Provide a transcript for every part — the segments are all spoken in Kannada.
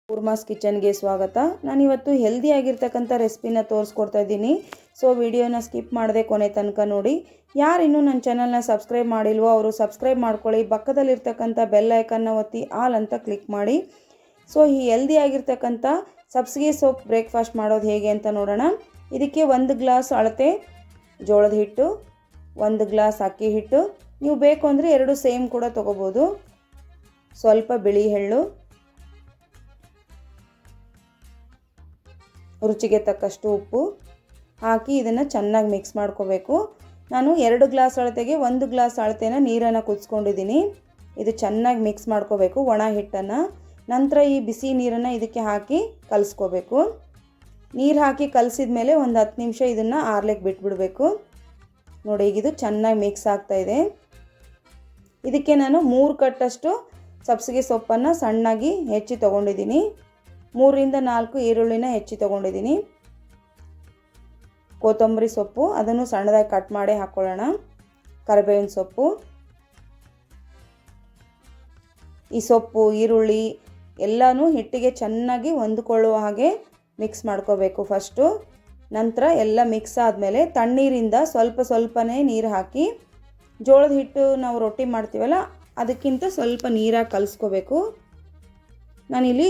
ಕೂರ್ಮಾಸ್ ಕಿಚನ್ಗೆ ಸ್ವಾಗತ. ನಾನಿವತ್ತು ಹೆಲ್ದಿ ಆಗಿರ್ತಕ್ಕಂಥ ರೆಸಿಪಿನ ತೋರಿಸ್ಕೊಡ್ತಾ ಇದ್ದೀನಿ. ಸೊ ವಿಡಿಯೋನ ಸ್ಕಿಪ್ ಮಾಡದೆ ಕೊನೆ ತನಕ ನೋಡಿ. ಯಾರು ಇನ್ನೂ ನನ್ನ ಚಾನಲ್ನ ಸಬ್ಸ್ಕ್ರೈಬ್ ಮಾಡಿಲ್ವೋ ಅವರು ಸಬ್ಸ್ಕ್ರೈಬ್ ಮಾಡ್ಕೊಳ್ಳಿ. ಪಕ್ಕದಲ್ಲಿರ್ತಕ್ಕಂಥ ಬೆಲ್ ಐಕನ್ನ ಒತ್ತಿ ಆಲ್ ಅಂತ ಕ್ಲಿಕ್ ಮಾಡಿ. ಸೊ ಈ ಹೆಲ್ದಿ ಆಗಿರ್ತಕ್ಕಂಥ ಸಬ್ಸಿಗೆ ಸೊಪ್ಪು ಬ್ರೇಕ್ಫಾಸ್ಟ್ ಮಾಡೋದು ಹೇಗೆ ಅಂತ ನೋಡೋಣ. ಇದಕ್ಕೆ 1 ಗ್ಲಾಸ್ ಅಳತೆ ಜೋಳದ ಹಿಟ್ಟು, 1 ಗ್ಲಾಸ್ ಅಕ್ಕಿ ಹಿಟ್ಟು, ನೀವು ಬೇಕು ಅಂದರೆ 2 ಸೇಮ್ ಕೂಡ ತೊಗೋಬೋದು. ಸ್ವಲ್ಪ ಬಿಳಿ ಎಳ್ಳು, ರುಚಿಗೆ ತಕ್ಕಷ್ಟು ಉಪ್ಪು ಹಾಕಿ ಇದನ್ನು ಚೆನ್ನಾಗಿ ಮಿಕ್ಸ್ ಮಾಡ್ಕೋಬೇಕು. ನಾನು 2 ಗ್ಲಾಸ್ ಅಳತೆಗೆ 1 ಗ್ಲಾಸ್ ಅಳತೆನ ನೀರನ್ನು ಕುದಿಸ್ಕೊಂಡಿದ್ದೀನಿ. ಇದು ಚೆನ್ನಾಗಿ ಮಿಕ್ಸ್ ಮಾಡ್ಕೋಬೇಕು ಒಣ ಹಿಟ್ಟನ್ನು. ನಂತರ ಈ ಬಿಸಿ ನೀರನ್ನು ಇದಕ್ಕೆ ಹಾಕಿ ಕಲಿಸ್ಕೋಬೇಕು. ನೀರು ಹಾಕಿ ಕಲಸಿದ ಮೇಲೆ ಒಂದು 10 ನಿಮಿಷ ಇದನ್ನು ಆರ್ಲಿಕ್ಕೆ ಬಿಟ್ಬಿಡಬೇಕು. ನೋಡಿ, ಈಗ ಇದು ಚೆನ್ನಾಗಿ ಮಿಕ್ಸ್ ಆಗ್ತಾಯಿದೆ. ಇದಕ್ಕೆ ನಾನು 3 ಕಟ್ಟಷ್ಟು ಸಬ್ಸಿಗೆ ಸೊಪ್ಪನ್ನು ಸಣ್ಣಾಗಿ ಹೆಚ್ಚಿ ತೊಗೊಂಡಿದ್ದೀನಿ. 3 ರಿಂದ 4 ಈರುಳ್ಳಿನ ಹೆಚ್ಚಿ ತೊಗೊಂಡಿದ್ದೀನಿ. ಕೊತ್ತಂಬರಿ ಸೊಪ್ಪು ಅದನ್ನು ಸಣ್ಣದಾಗಿ ಕಟ್ ಮಾಡಿ ಹಾಕ್ಕೊಳ್ಳೋಣ. ಕರಿಬೇವಿನ ಸೊಪ್ಪು, ಈ ಸೊಪ್ಪು ಈರುಳ್ಳಿ ಎಲ್ಲನೂ ಹಿಟ್ಟಿಗೆ ಚೆನ್ನಾಗಿ ಹೊಂದಿಕೊಳ್ಳುವ ಹಾಗೆ ಮಿಕ್ಸ್ ಮಾಡ್ಕೋಬೇಕು ಫಸ್ಟು. ನಂತರ ಎಲ್ಲ ಮಿಕ್ಸ್ ಆದಮೇಲೆ ತಣ್ಣೀರಿಂದ ಸ್ವಲ್ಪನೇ ನೀರು ಹಾಕಿ, ಜೋಳದ ಹಿಟ್ಟು ನಾವು ರೊಟ್ಟಿ ಮಾಡ್ತೀವಲ್ಲ ಅದಕ್ಕಿಂತ ಸ್ವಲ್ಪ ನೀರಾಗಿ ಕಲಿಸ್ಕೋಬೇಕು. ನಾನಿಲ್ಲಿ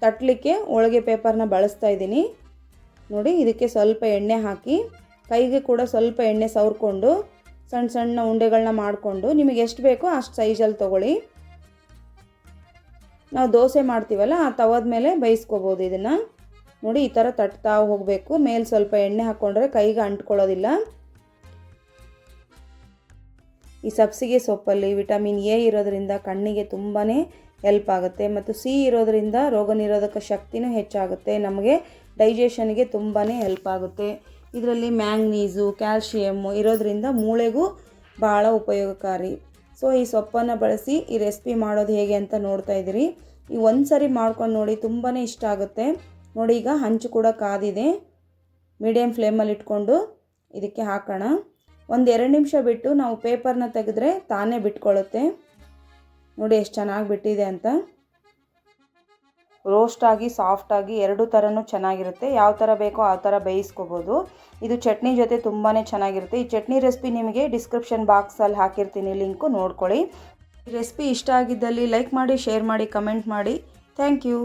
ತಟ್ಟಲಿಕ್ಕೆ ಹೋಳಿಗೆ ಪೇಪರ್ನ ಬಳಸ್ತಾ ಇದ್ದೀನಿ. ನೋಡಿ, ಇದಕ್ಕೆ ಸ್ವಲ್ಪ ಎಣ್ಣೆ ಹಾಕಿ ಕೈಗೆ ಕೂಡ ಸ್ವಲ್ಪ ಎಣ್ಣೆ ಸವರ್ಕೊಂಡು ಸಣ್ಣ ಸಣ್ಣ ಉಂಡೆಗಳನ್ನ ಮಾಡಿಕೊಂಡು ನಿಮಗೆ ಎಷ್ಟು ಬೇಕೋ ಅಷ್ಟು ಸೈಜಲ್ಲಿ ತೊಗೊಳ್ಳಿ. ನಾವು ದೋಸೆ ಮಾಡ್ತೀವಲ್ಲ ಆ ತವದ ಮೇಲೆ ಬೇಯಿಸ್ಕೋಬೋದು ಇದನ್ನು. ನೋಡಿ, ಈ ಥರ ತಟ್ತಾ ಹೋಗಬೇಕು. ಮೇಲೆ ಸ್ವಲ್ಪ ಎಣ್ಣೆ ಹಾಕ್ಕೊಂಡ್ರೆ ಕೈಗೆ ಅಂಟ್ಕೊಳ್ಳೋದಿಲ್ಲ. ಈ ಸಬ್ಸಿಗೆ ಸೊಪ್ಪಲ್ಲಿ ವಿಟಮಿನ್ ಎ ಇರೋದರಿಂದ ಕಣ್ಣಿಗೆ ತುಂಬಾ ಹೆಲ್ಪ್ ಆಗುತ್ತೆ, ಮತ್ತು ಸಿ ಇರೋದರಿಂದ ರೋಗ ನಿರೋಧಕ ಶಕ್ತಿನೂ ಹೆಚ್ಚಾಗುತ್ತೆ. ನಮಗೆ ಡೈಜೆಷನ್ಗೆ ತುಂಬಾ ಹೆಲ್ಪ್ ಆಗುತ್ತೆ. ಇದರಲ್ಲಿ ಮ್ಯಾಂಗ್ನೀಸು, ಕ್ಯಾಲ್ಶಿಯಮ್ಮು ಇರೋದರಿಂದ ಮೂಳೆಗೂ ಭಾಳ ಉಪಯೋಗಕಾರಿ. ಸೊ ಈ ಸೊಪ್ಪನ್ನು ಬಳಸಿ ಈ ರೆಸಿಪಿ ಮಾಡೋದು ಹೇಗೆ ಅಂತ ನೋಡ್ತಾ ಇದ್ದೀರಿ. ಈ ಒಂದು ಸರಿ ಮಾಡ್ಕೊಂಡು ನೋಡಿ, ತುಂಬಾ ಇಷ್ಟ ಆಗುತ್ತೆ. ನೋಡಿ, ಈಗ ಹಂಚು ಕೂಡ ಕಾದಿದೆ. ಮೀಡಿಯಮ್ ಫ್ಲೇಮಲ್ಲಿ ಇಟ್ಕೊಂಡು ಇದಕ್ಕೆ ಹಾಕೋಣ. 1-2 ನಿಮಿಷ ಬಿಟ್ಟು ನಾವು ಪೇಪರ್ನ ತೆಗೆದ್ರೆ ತಾನೇ ಬಿಟ್ಕೊಳ್ಳುತ್ತೆ. ನೋಡಿ ಎಷ್ಟು ಚೆನ್ನಾಗಿ ಬಿಟ್ಟಿದೆ ಅಂತ. ರೋಸ್ಟಾಗಿ ಸಾಫ್ಟಾಗಿ ಎರಡೂ ಥರನೂ ಚೆನ್ನಾಗಿರುತ್ತೆ. ಯಾವ ಥರ ಬೇಕೋ ಆ ಥರ ಬೇಯಿಸ್ಕೋಬೋದು. ಇದು ಚಟ್ನಿ ಜೊತೆ ತುಂಬಾ ಚೆನ್ನಾಗಿರುತ್ತೆ. ಈ ಚಟ್ನಿ ರೆಸಿಪಿ ನಿಮಗೆ ಡಿಸ್ಕ್ರಿಪ್ಷನ್ ಬಾಕ್ಸಲ್ಲಿ ಹಾಕಿರ್ತೀನಿ, ಲಿಂಕು ನೋಡ್ಕೊಳ್ಳಿ. ಈ ರೆಸಿಪಿ ಇಷ್ಟ ಆಗಿದ್ದಲ್ಲಿ ಲೈಕ್ ಮಾಡಿ, ಶೇರ್ ಮಾಡಿ, ಕಮೆಂಟ್ ಮಾಡಿ. Thank you.